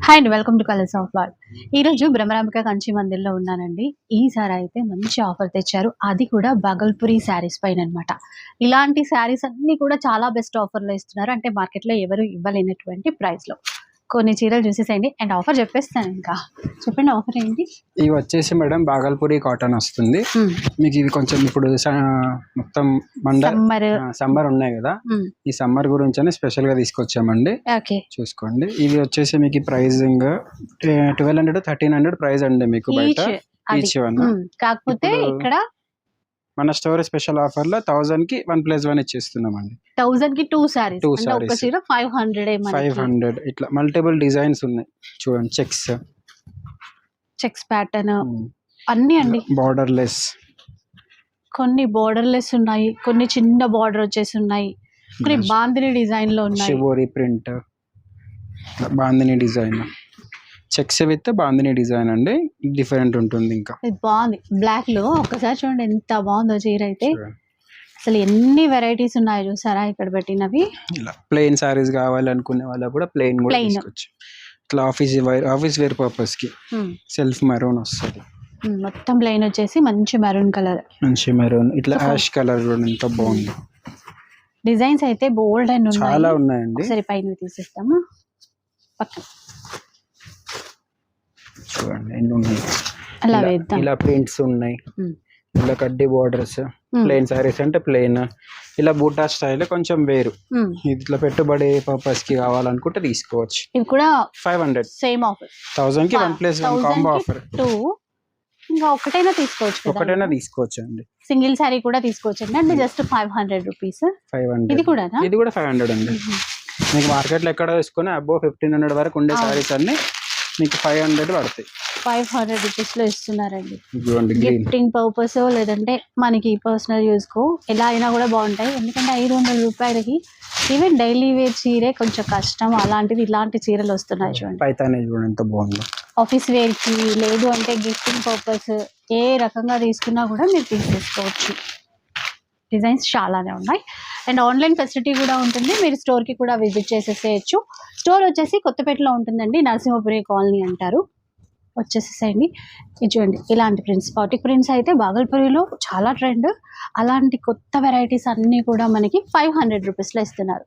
Hi అండి. Welcome to colours of lad. ఈరోజు బ్రహ్మరాంబిక కంచి మందిర్లో ఉన్నానండి. ఈసారి అయితే మంచి ఆఫర్ తెచ్చారు. అది కూడా బాగల్పూరి శారీస్ పైన అనమాట. ఇలాంటి శారీస్ అన్నీ కూడా చాలా బెస్ట్ ఆఫర్‌లో ఇస్తున్నారు. అంటే మార్కెట్‌లో ఎవరు ఇవ్వలేనటువంటి ప్రైస్‌లో. కొన్ని చీరలు చూసేసేయండి అండ్ ఆఫర్ చెప్పేస్తాను ఇంకా. చెప్పండి ఆఫర్ ఏంటి? ఇవి వచ్చేసి మేడం బాగల్పూరి కాటన్ వస్తుంది. మీకు ఇది కొంచెం ఇప్పుడు మొత్తం సమ్మర్ ఉన్నాయి కదా, ఈ సమ్మర్ గురించి స్పెషల్ గా తీసుకొచ్చామండి. ఓకే, చూసుకోండి. ఇవి వచ్చేసి మీకు ప్రైజింగ్ 1200 1300 ప్రైస్ అండి మీకు బయట ఈచ్ వన్. కాకపోతే ఇక్కడ మన స్టోర్ స్పెషల్ ఆఫర్ లో 1000 కి 1+1 ఇచ్చేస్తున్నామండి. 1000 కి 2 సారీస్. అంటే ఒక చీర 500 ఇట్లా మల్టిపుల్ డిజైన్స్ ఉన్నాయి చూడండి. చెక్స్ ప్యాటర్న్ అన్ని అండి. బోర్డర్లెస్, కొన్ని బోర్డర్లెస్ ఉన్నాయి, కొన్ని చిన్న బోర్డర్ వచ్చేసి ఉన్నాయి, కొన్ని బాందిని డిజైన్ లో ఉన్నాయి. Shibori print, bandhani design, checks with bandhani design అండి. డిఫరెంట్ ఉంటుంది. ఇంకా ఇది బాగుంది బ్లాక్ లో. ఒకసారి చూడండి ఎంత బాగుందో చీర అయితే. అసలు ఎన్ని వెరైటీస్ ఉన్నాయో చూసారా ఇక్కడ పెట్టినవి. ఇలా ప్లెయిన్ సారీస్ కావాలనుకునే వాళ్ళకి కూడా ప్లెయిన్ కూడా తీసుకోవచ్చు. ఇట్లా ఆఫీస్ వేర్ పర్పస్ కి సెల్ఫ్ మెరూన్ వస్తుంది. మొత్తం ప్లెయిన్ వచ్చేసి మంచి మెరూన్ కలర్, ఇట్లా యాష్ కలర్ కూడా ఎంత బాగుంది. డిజైన్స్ అయితే బోల్డ్ అండ్ చాలా ఉన్నాయండి. సరే పైన తీసేస్తాము. పక్కన చూడండి ఎన్ని ఉన్నాయి. అలా వేద్దాం. ఇలా ప్రింట్స్ ఉన్నాయి, ఇలా కడ్డీ బోర్డర్స్. ప్లెయిన్ సారీస్ అంటే ప్లెయిన్, ఇలా బూటా స్టైల్ కొంచెం వేరు. ఇట్లా పెట్టుబడి పర్పస్ కి కావాలనుకుంటే తీసుకోవచ్చు. ఇవి కూడా 500 సేమ్ ఆఫర్. 1000 కి 1+1 కాంబో ఆఫర్. ఇంకా ఒకటైనా తీసుకోవచ్చు అండి. సింగిల్ సారీ కూడా తీసుకోవచ్చు అండి. Just 500 rupees. 500. ఇది కూడా 500 అండి. మీకు మార్కెట్ లో ఎక్కడ తీసుకుని అబోవ్ 1500 వరకు ఉండే సారీస్ అన్ని మీకు 500 పడతాయి. 500 రూపీస్ లో ఇస్తున్నారండి. గిఫ్టింగ్ పర్పస్ లేదంటే మనకి పర్సనల్ యూజ్ కో ఎలా అయినా కూడా బాగుంటాయి. ఎందుకంటే 500 రూపాయలకి ఈవెన్ డైలీ వేర్ చీరే కొంచెం కష్టం, అలాంటిది ఇలాంటి చీరలు వస్తున్నాయి చూడండి. పైతానే చూడండి ఎంత బాగుందో. ఆఫీస్ వేర్ కి లేదు అంటే గిఫ్టింగ్ పర్పస్ ఏ రకంగా తీసుకున్నా కూడా మీరు తీసేసుకోవచ్చు. డిజైన్స్ చాలానే ఉన్నాయి అండ్ ఆన్లైన్ ఫెసిలిటీ కూడా ఉంటుంది. మీరు స్టోర్కి కూడా విజిట్ చేసేసేయచ్చు. స్టోర్ వచ్చేసి కొత్తపేటలో ఉంటుందండి. నరసింహపురి కాలనీ అంటారు. వచ్చేసేసేయండి. ఇది చూడండి ఇలాంటి ప్రింట్స్, స్పాటిక్ ప్రింట్స్ అయితే బాగల్పూరిలో చాలా ట్రెండ్. అలాంటి కొత్త వెరైటీస్ అన్నీ కూడా మనకి 500 రూపీస్లో ఇస్తున్నారు.